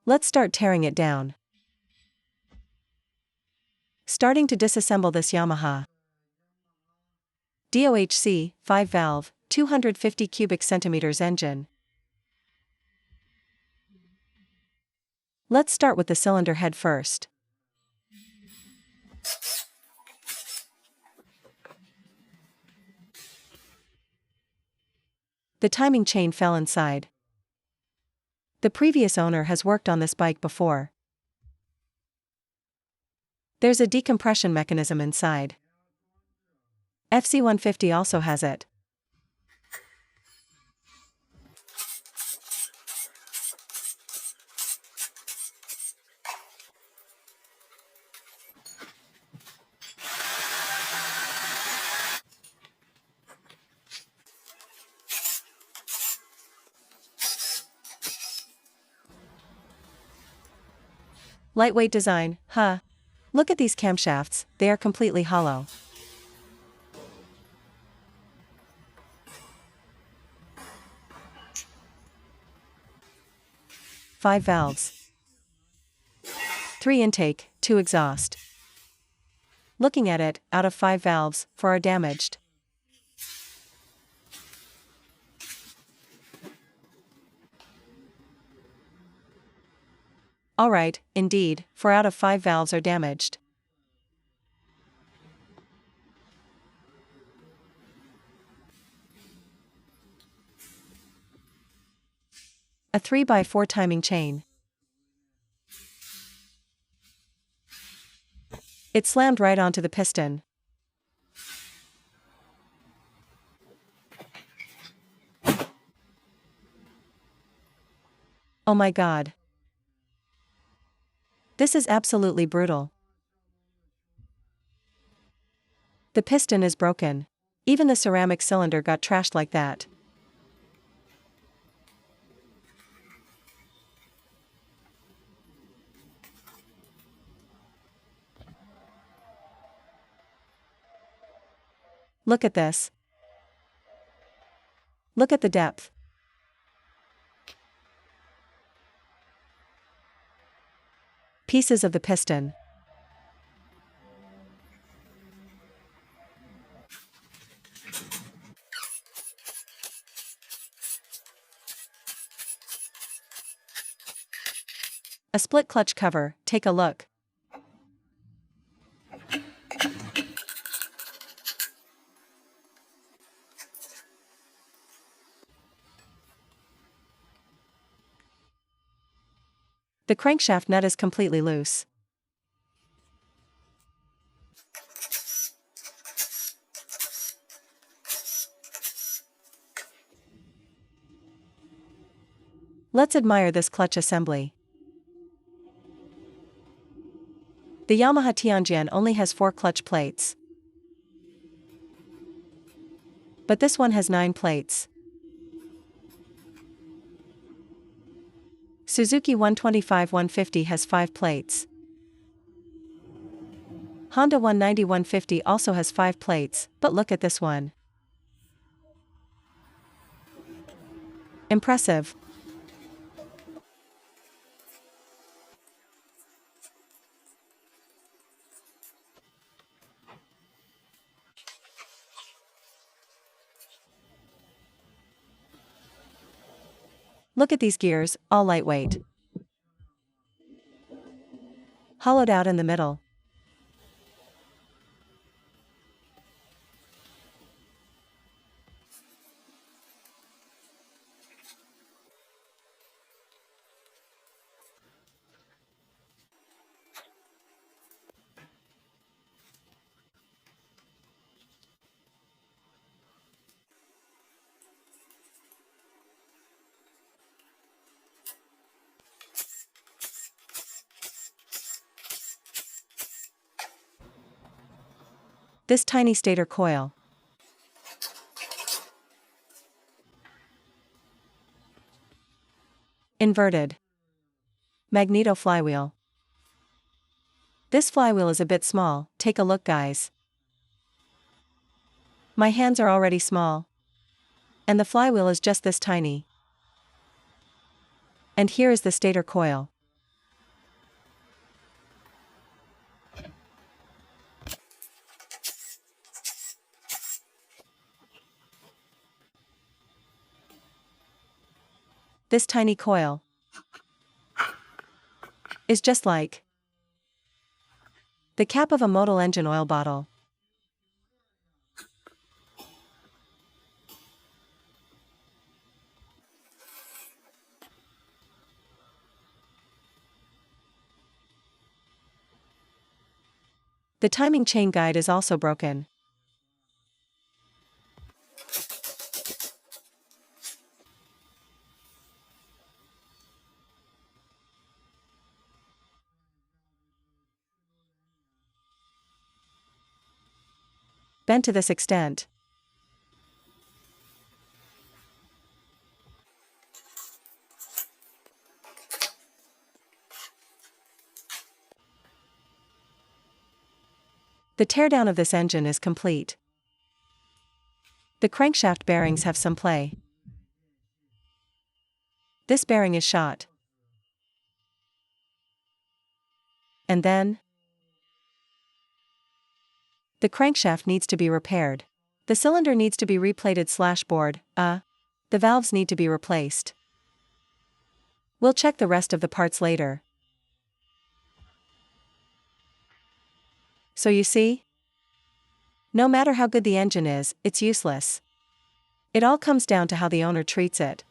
Let's start tearing it down. Starting to disassemble this Yamaha DOHC 5-valve 250 cubic centimeters engine. Let's start with the cylinder head first. The timing chain fell inside. The previous owner has worked on this bike before. There's a decompression mechanism inside. FC150 also has it. Lightweight design, huh? Look at these camshafts, they are completely hollow. Five valves. 3 intake, 2 exhaust. Looking at it, out of 5 valves, 4 are damaged. Alright, indeed, 4 out of 5 valves are damaged. A 3x4 timing chain. It slammed right onto the piston. Oh my god. This is absolutely brutal. The piston is broken. Even the ceramic cylinder got trashed like that. Look at this. Look at the depth. Pieces of the piston. A split clutch cover, take a look. The crankshaft nut is completely loose. Let's admire this clutch assembly. The Yamaha Teardown only has 4 clutch plates. But this one has 9 plates. Suzuki 125-150 has 5 plates. Honda 190-150 also has 5 plates, but look at this one. Impressive. Look at these gears, all lightweight. Hollowed out in the middle. This tiny stator coil. Inverted. Magneto flywheel. This flywheel is a bit small, take a look guys. My hands are already small. And the flywheel is just this tiny. And here is the stator coil. This tiny coil is just like the cap of a model engine oil bottle. The timing chain guide is also broken. Bent to this extent. The teardown of this engine is complete. The crankshaft bearings have some play. This bearing is shot. And then the crankshaft needs to be repaired. The cylinder needs to be replated/bored, the valves need to be replaced. We'll check the rest of the parts later. So you see? No matter how good the engine is, it's useless. It all comes down to how the owner treats it.